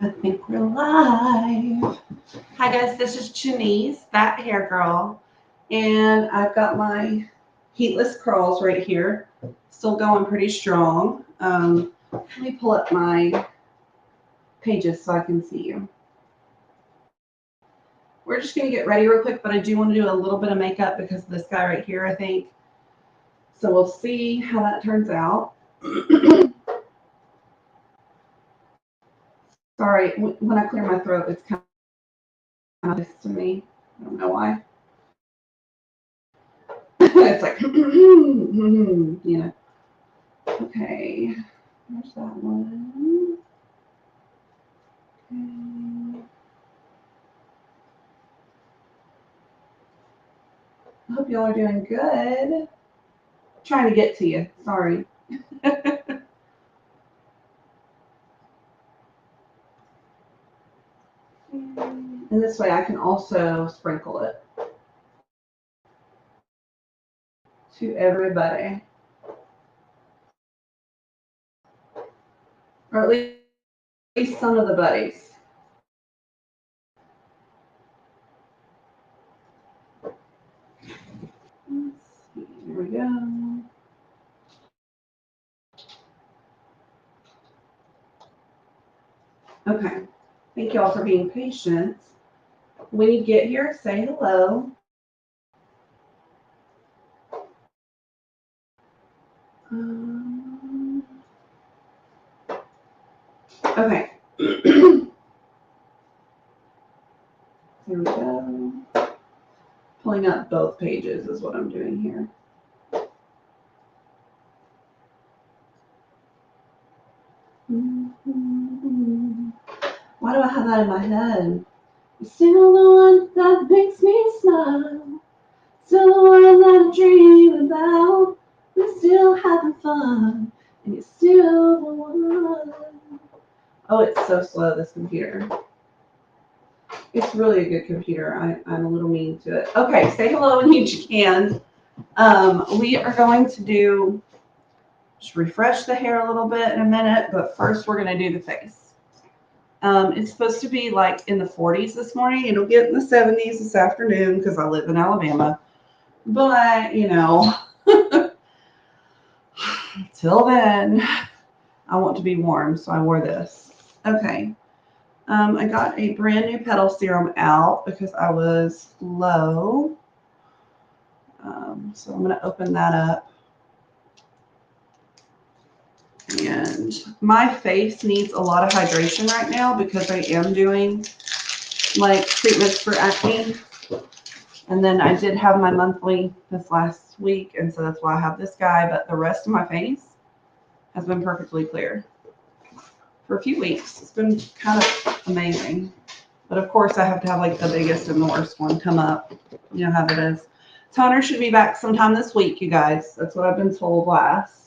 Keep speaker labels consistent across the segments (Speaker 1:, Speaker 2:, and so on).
Speaker 1: I think we're live. Hi guys, this is Janice, that hair girl, and I've got my heatless curls right here, still going pretty strong. Let me pull up my pages so I can see you. We're just going to get ready real quick, but I do want to do a little bit of makeup because of this guy right here, I think. So we'll see how that turns out. Sorry, when I clear my throat, it's kind of this to me. I don't know why. It's like, yeah. Okay, there's that one. Okay. I hope y'all are doing good. Trying to get to you. Sorry. And this way I can also sprinkle it to everybody. Or at least some of the buddies. Let's see. Here we go. Okay. Thank y'all for being patient. When you get here, say hello. Okay. Here we go. Pulling up both pages is what I'm doing here. Why do I have that in my head? You're still the one that makes me smile. Still the one that I dream about. We're still having fun. And you're still the one. Oh, it's so slow, this computer. It's really a good computer. I'm a little mean to it. Okay, say hello when you can. We are going to just refresh the hair a little bit in a minute, but first we're going to do the face. It's supposed to be like in the 40s this morning. It'll get in the 70s this afternoon because I live in Alabama. But, you know, till then, I want to be warm, so I wore this. Okay. I got a brand new petal serum out because I was low. So I'm going to open that up. And my face needs a lot of hydration right now because I am doing like treatments for acne. And then I did have my monthly this last week, and so that's why I have this guy. But the rest of my face has been perfectly clear for a few weeks. It's been kind of amazing. But of course, I have to have like the biggest and the worst one come up. You know how it is. Toner should be back sometime this week, you guys. That's what I've been told last.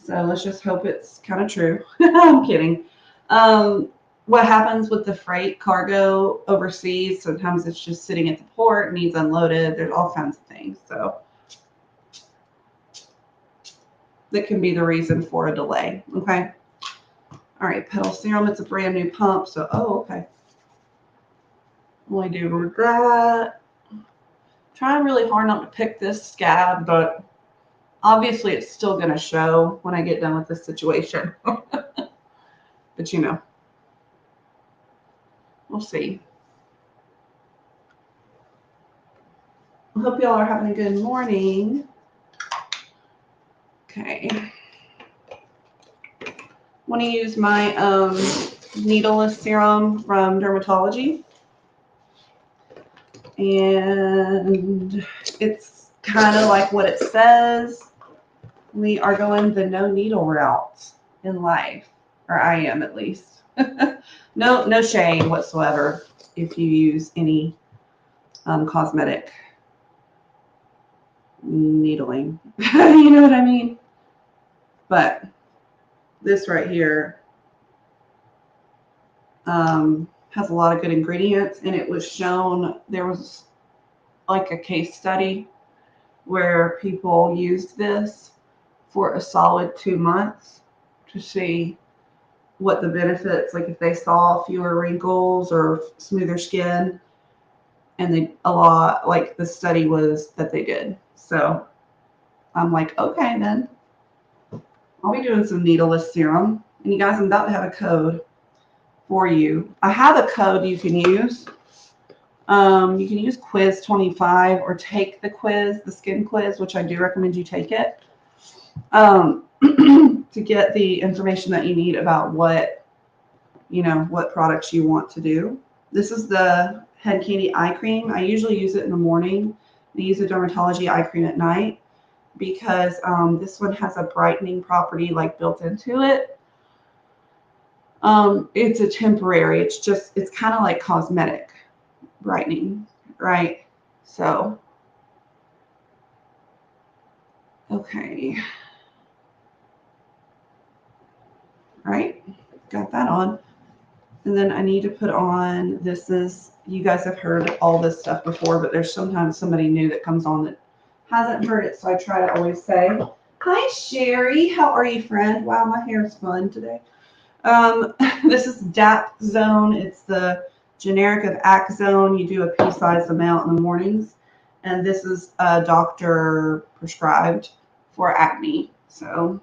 Speaker 1: So let's just hope it's kind of true. I'm kidding. What happens with the freight cargo overseas, sometimes it's just sitting at the port, needs unloaded. There's all kinds of things. So that can be the reason for a delay. Okay. All right. Petal serum. It's a brand new pump. So, okay. Only do that. Trying really hard not to pick this scab, but obviously it's still going to show when I get done with this situation. But you know, we'll see. I hope y'all are having a good morning. Okay. I want to use my needleless serum from Dermatology. And it's kind of like what it says. We are going the no needle route in life, or I am at least. No shame whatsoever if you use any cosmetic needling. You know what I mean? But this right here has a lot of good ingredients, and it was shown, there was like a case study where people used this for a solid 2 months to see what the benefits, like if they saw fewer wrinkles or smoother skin, and like the study was that they did. So I'm like, okay, then I'll be doing some needleless serum. And you guys, I'm about to have a code for you. I have a code you can use. You can use quiz 25 or take the quiz, the skin quiz, which I do recommend you take it, to get the information that you need about what products you want to do. This is the Head Candy Eye Cream. I usually use it in the morning. I use the Dermatology Eye Cream at night because this one has a brightening property like built into it. It's a temporary, it's kind of like cosmetic brightening, right? So, okay. All right, got that on. And then I need to put on, you guys have heard all this stuff before, but there's sometimes somebody new that comes on that hasn't heard it. So I try to always say, hi, Sherry. How are you, friend? Wow, my hair is fun today. This is DAP Zone. It's the generic of Axone. You do a pea-sized amount in the mornings. And this is doctor prescribed for acne. So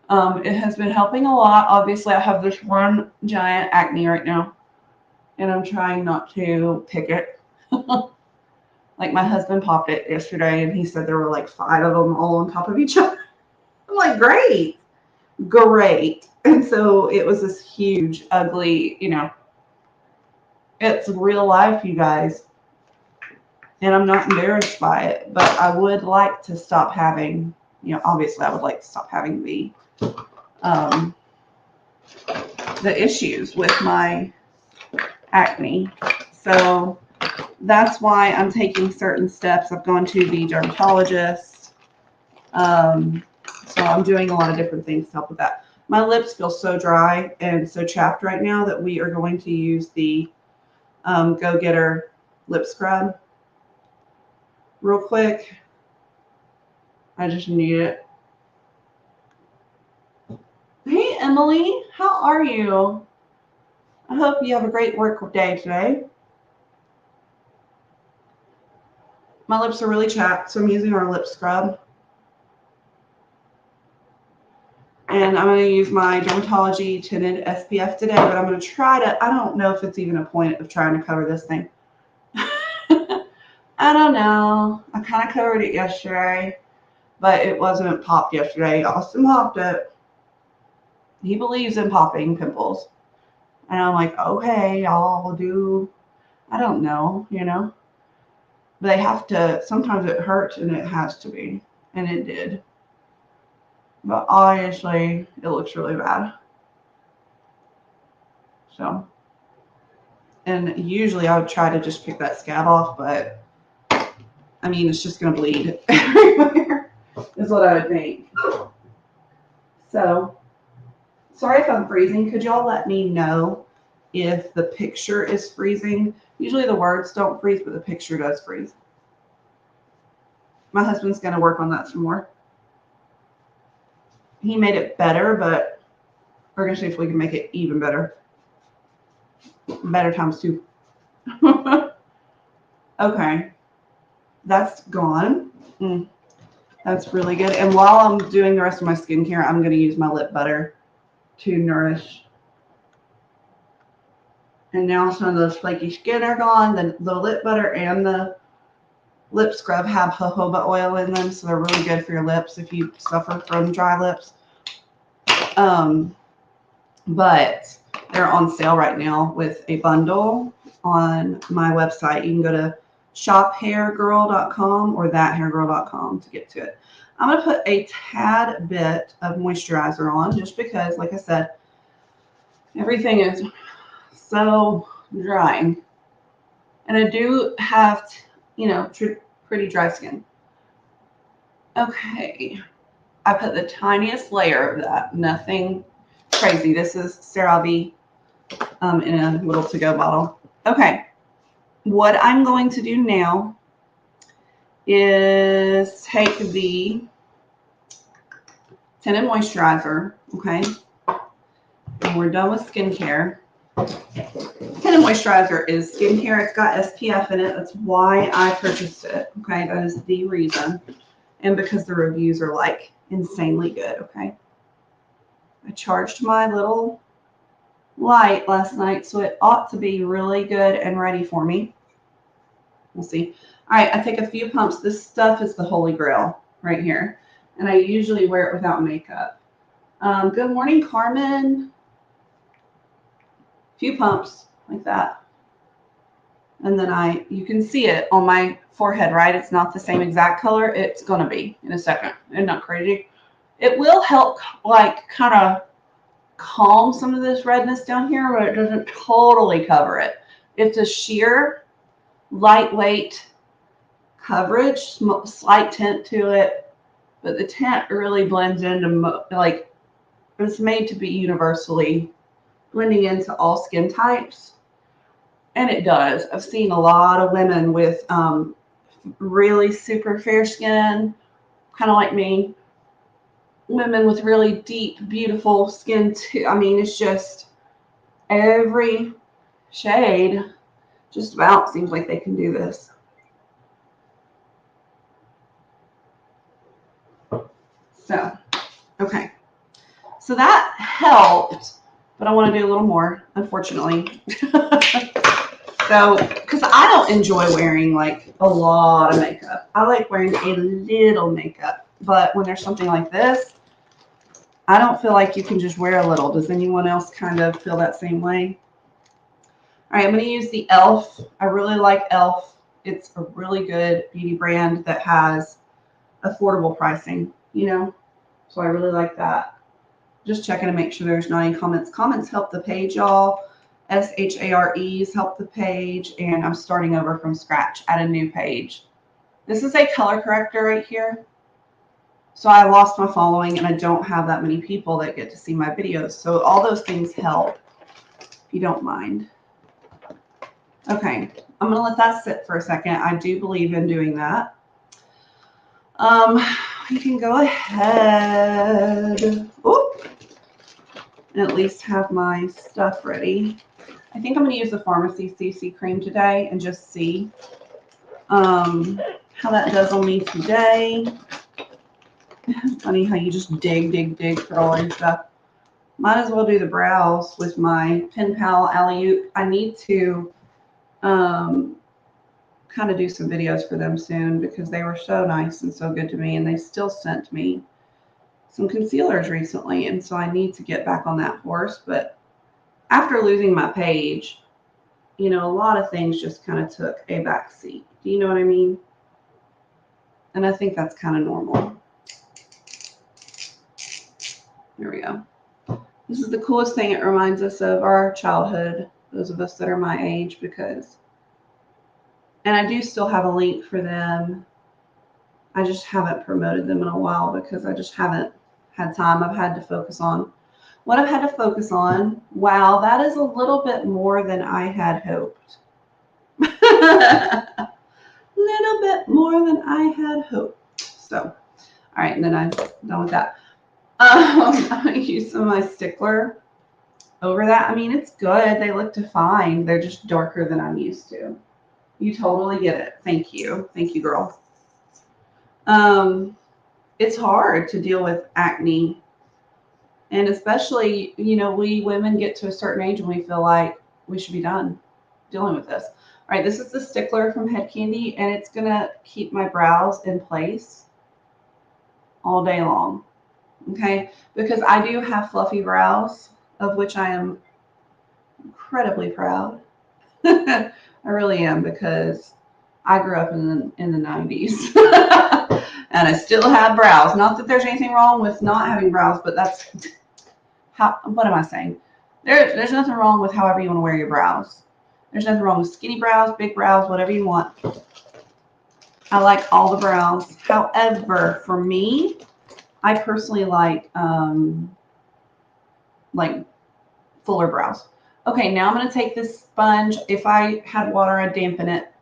Speaker 1: it has been helping a lot. Obviously, I have this one giant acne right now, and I'm trying not to pick it. Like my husband popped it yesterday, and he said there were like 5 of them all on top of each other. I'm like, great. And so it was this huge, ugly, it's real life, you guys. And I'm not embarrassed by it, but I would like to stop having, obviously I would like to stop having the issues with my acne. So that's why I'm taking certain steps. I've gone to the dermatologist. So I'm doing a lot of different things to help with that. My lips feel so dry and so chapped right now that we are going to use the Go Getter lip scrub real quick. I just need it. Hey, Emily, how are you? I hope you have a great work day today. My lips are really chapped, so I'm using our lip scrub. And I'm going to use my Dermatology tinted SPF today, but I'm going to try to, I don't know if it's even a point of trying to cover this thing. I don't know. I kind of covered it yesterday, but it wasn't popped yesterday. Austin popped it. He believes in popping pimples. And I'm like, okay, I'll do, I don't know, But they have to, sometimes it hurts and it has to be. And it did. But obviously, it looks really bad. So, and usually I would try to just pick that scab off, but I mean, it's just going to bleed everywhere, is what I would think. So, sorry if I'm freezing. Could y'all let me know if the picture is freezing? Usually the words don't freeze, but the picture does freeze. My husband's going to work on that some more. He made it better, but we're going to see if we can make it even better. Better times 2. Okay. That's gone. That's really good. And while I'm doing the rest of my skincare, I'm going to use my lip butter to nourish. And now some of those flaky skin are gone. The lip butter and the lip scrub have jojoba oil in them, so they're really good for your lips if you suffer from dry lips. But they're on sale right now with a bundle on my website. You can go to shophairgirl.com or thathairgirl.com to get to it. I'm going to put a tad bit of moisturizer on just because, like I said, everything is so dry. And I do have, pretty dry skin. Okay. I put the tiniest layer of that. Nothing crazy. This is CeraVe in a little to-go bottle. Okay. What I'm going to do now is take the tinted moisturizer, okay? and we're done with skincare. Tinted moisturizer is skincare. It's got SPF in it. That's why I purchased it. Okay, that is the reason. And because the reviews are like insanely good. Okay. I charged my little light last night, so it ought to be really good and ready for me. We'll see. All right, I take a few pumps. This stuff is the holy grail right here. And I usually wear it without makeup. Good morning, Carmen. A few pumps like that. And then you can see it on my forehead, right? It's not the same exact color. It's going to be in a second. Isn't that crazy? It will help like kind of calm some of this redness down here, but it doesn't totally cover it. It's a sheer, lightweight coverage, slight tint to it, but the tint really blends into, like, it's made to be universally blending into all skin types. And it does. I've seen a lot of women with really super fair skin, kind of like me. Women with really deep, beautiful skin too. I mean, it's just every shade just about seems like they can do this. So, okay. So that helped, but I want to do a little more, unfortunately. So, because I don't enjoy wearing like a lot of makeup. I like wearing a little makeup, but when there's something like this, I don't feel like you can just wear a little. Does anyone else kind of feel that same way? All right, I'm going to use the e.l.f. I really like e.l.f. It's a really good beauty brand that has affordable pricing, you know, so I really like that. Just checking to make sure there's not any comments. Comments help the page, y'all. SHAREs help the page, and I'm starting over from scratch at a new page. This is a color corrector right here. So I lost my following, and I don't have that many people that get to see my videos. So all those things help, if you don't mind. Okay, I'm going to let that sit for a second. I do believe in doing that. You can go ahead and at least have my stuff ready. I think I'm going to use the Pharmacy CC cream today and just see how that does on me today. Funny how you just dig for all your stuff. Might as well do the brows with my Pen Pal Alley-Oop. I need to kind of do some videos for them soon because they were so nice and so good to me, and they still sent me some concealers recently, and so I need to get back on that horse. But after losing my page, you know, a lot of things just kind of took a back seat. Do you know what I mean? And I think that's kind of normal. There we go. This is the coolest thing. It reminds us of our childhood, those of us that are my age, because, and I do still have a link for them. I just haven't promoted them in a while because I just haven't had time. I've had to focus on what I've had to focus on. Wow, that is a little bit more than I had hoped. Little bit more than I had hoped. So, all right, and then I'm done with that. I'm going to use some of my stickler over that. I mean, it's good. They look defined. They're just darker than I'm used to. You totally get it. Thank you. Thank you, girl. It's hard to deal with acne. And especially, you know, we women get to a certain age and we feel like we should be done dealing with this. All right, this is the stickler from Head Candy, and it's going to keep my brows in place all day long. Okay, because I do have fluffy brows, of which I am incredibly proud. I really am, because I grew up in the 90s and I still have brows. Not that there's anything wrong with not having brows, but that's how, what am I saying? There's nothing wrong with however you want to wear your brows. There's nothing wrong with skinny brows, big brows, whatever you want. I like all the brows. However, for me, I personally like fuller brows. Okay, now I'm going to take this sponge. If I had water, I'd dampen it.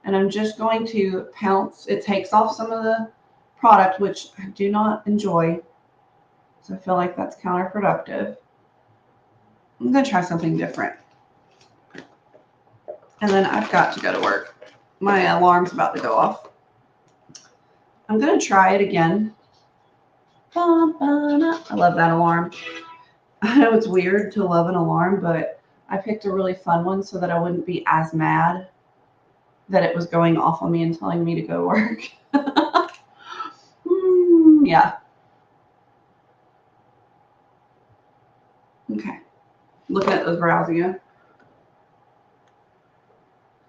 Speaker 1: And I'm just going to pounce. It takes off some of the product, which I do not enjoy. So I feel like that's counterproductive. I'm going to try something different. And then I've got to go to work. My alarm's about to go off. I'm going to try it again. I love that alarm. I know it's weird to love an alarm, but I picked a really fun one so that I wouldn't be as mad that it was going off on me and telling me to go to work. Yeah. Okay. Looking at those brows again.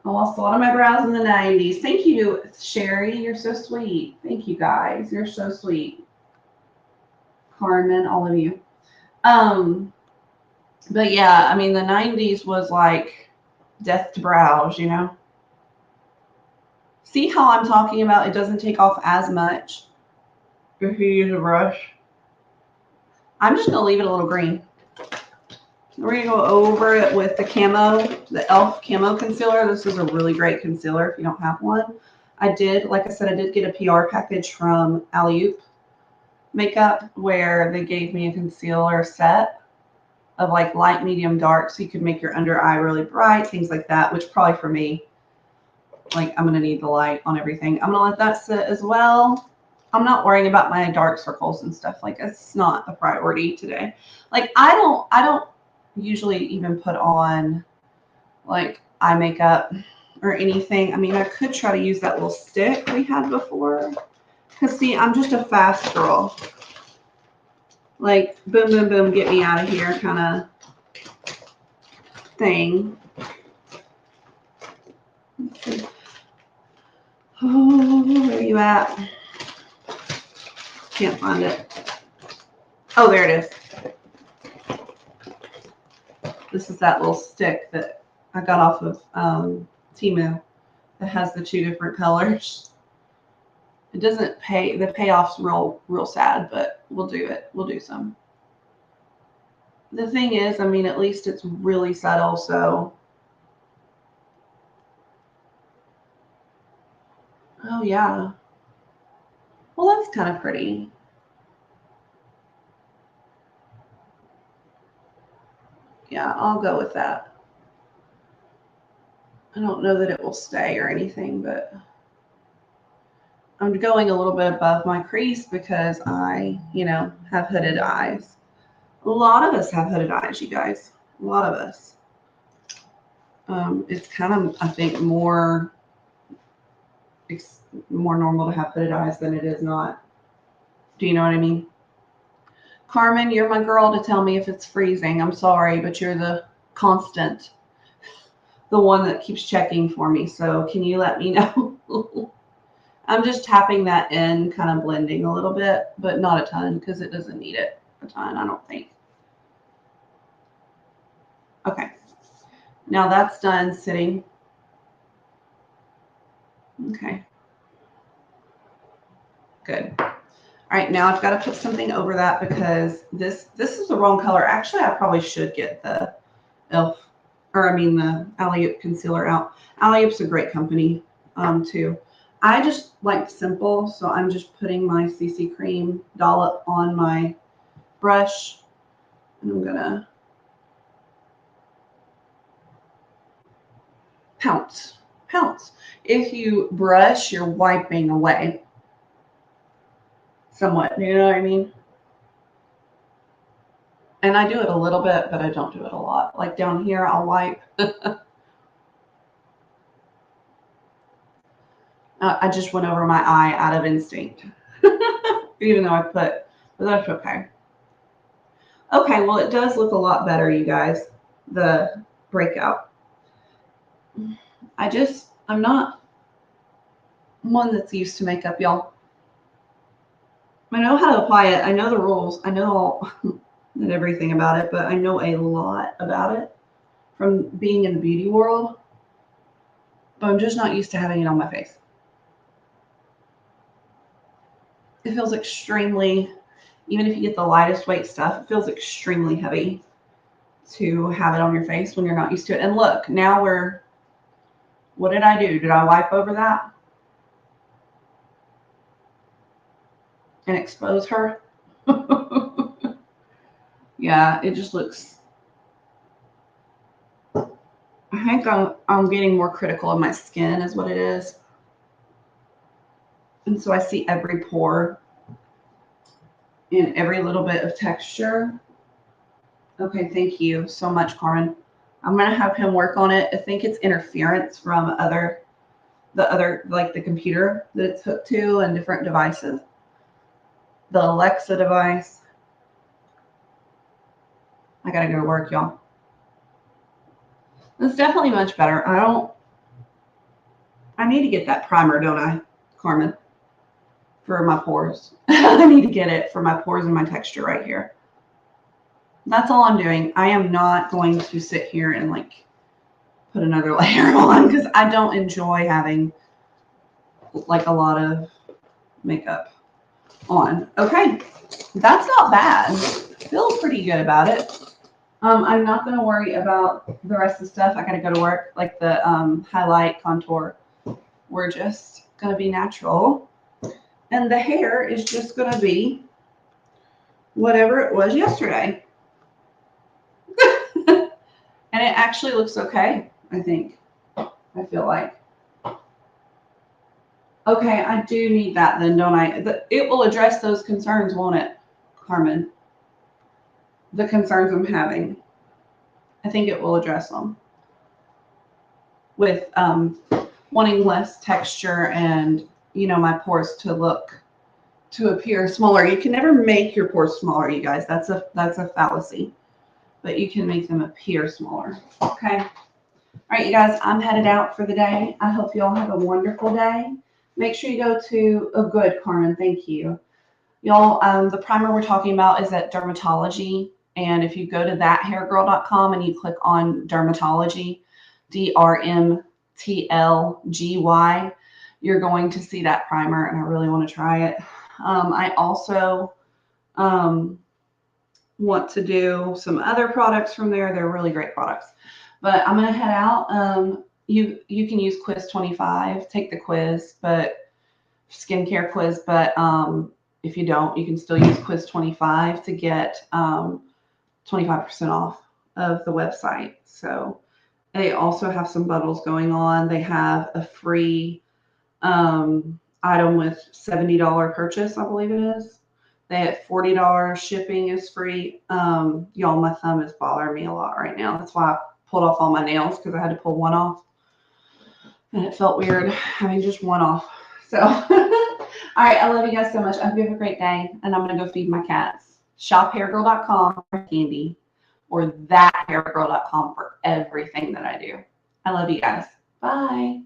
Speaker 1: I lost a lot of my brows in the 90s. Thank you, Sherry. You're so sweet. Thank you, guys. You're so sweet. Carmen, all of you. But yeah, I mean, the 90s was like death to brows, you know? See how I'm talking about it doesn't take off as much if you use a brush? I'm just going to leave it a little green. We're going to go over it with the camo, the e.l.f. camo concealer. This is a really great concealer if you don't have one. I did, like I said, I did get a PR package from Alley Makeup where they gave me a concealer set of like light, medium, dark, so you could make your under eye really bright, things like that, which probably for me, like I'm going to need the light on everything. I'm going to let that sit as well. I'm not worrying about my dark circles and stuff. Like it's not a priority today. Like I don't usually even put on like eye makeup or anything. I mean, I could try to use that little stick we had before. Because see, I'm just a fast girl. Like boom, boom, boom, get me out of here kind of thing. Oh, where are you at? Can't find it. Oh, there it is. This is that little stick that I got off of Temu that has the two different colors. It doesn't pay, the payoff's real sad, but we'll do it. We'll do some. The thing is, I mean, at least it's really subtle, so. Oh, yeah. Well, that's kind of pretty. Yeah, I'll go with that. I don't know that it will stay or anything, but I'm going a little bit above my crease because I, you know, have hooded eyes. A lot of us have hooded eyes, you guys. A lot of us. It's kind of, I think, more normal to have hooded eyes than it is not. Do you know what I mean? Carmen, you're my girl to tell me if it's freezing. I'm sorry, but you're the constant, the one that keeps checking for me. So can you let me know? I'm just tapping that in, kind of blending a little bit, but not a ton because it doesn't need it a ton, I don't think. Okay. Now that's done sitting. Okay. Good. All right, now I've got to put something over that because this is the wrong color. Actually, I probably should get the e.l.f. or I mean the Alley concealer out. Alley's a great company too. I just like simple, so I'm just putting my CC cream dollop on my brush, and I'm gonna pounce. If you brush, you're wiping away somewhat. You know what I mean? And I do it a little bit, but I don't do it a lot. Like down here, I'll wipe. I just went over my eye out of instinct, even though I but that's okay. Okay, well, it does look a lot better, you guys, the breakout. I'm not one that's used to makeup, y'all. I know how to apply it. I know the rules. I know not everything about it, but I know a lot about it from being in the beauty world. But I'm just not used to having it on my face. It feels extremely, even if you get the lightest weight stuff, it feels extremely heavy to have it on your face when you're not used to it. And look, now what did I do? Did I wipe over that and expose her? Yeah, it just looks think I'm getting more critical of my skin is what it is. And so I see every pore and every little bit of texture. Okay, thank you so much, Carmen. I'm going to have him work on it. I think it's interference from the other, like the computer that it's hooked to and different devices. The Alexa device. I got to go to work, y'all. It's definitely much better. I need to get that primer, don't I, Carmen? For my pores. I need to get it for my pores and my texture right here. That's all I'm doing. I am not going to sit here and like put another layer on because I don't enjoy having like a lot of makeup on. Okay, that's not bad. Feel pretty good about it. I'm not going to worry about the rest of the stuff. I got to go to work, like the highlight, contour. We're just going to be natural. And the hair is just going to be whatever it was yesterday. And it actually looks okay, I think. I feel like. Okay, I do need that then, don't I? It will address those concerns, won't it, Carmen? The concerns I'm having. I think it will address them. With wanting less texture and, you know, my pores to appear smaller. You can never make your pores smaller, you guys. That's a fallacy. But you can make them appear smaller. Okay. All right, you guys, I'm headed out for the day. I hope you all have a wonderful day. Make sure you go to, oh, good, Carmen, thank you. Y'all, the primer we're talking about is at Dermatology. And if you go to thathairgirl.com and you click on Dermatology, drmtlgy, you're going to see that primer, and I really want to try it. I also want to do some other products from there. They're really great products. But I'm going to head out. You can use quiz 25, take the quiz, but skincare quiz. But if you don't, you can still use quiz 25 to get 25% off of the website. So they also have some bundles going on. They have a free item with $70 purchase, I believe it is. They have $40 shipping is free. Y'all, my thumb is bothering me a lot right now. That's why I pulled off all my nails, because I had to pull one off. And it felt weird having just one off. So, all right, I love you guys so much. I hope you have a great day, and I'm going to go feed my cats. Shophairgirl.com for candy, or thathairgirl.com for everything that I do. I love you guys. Bye.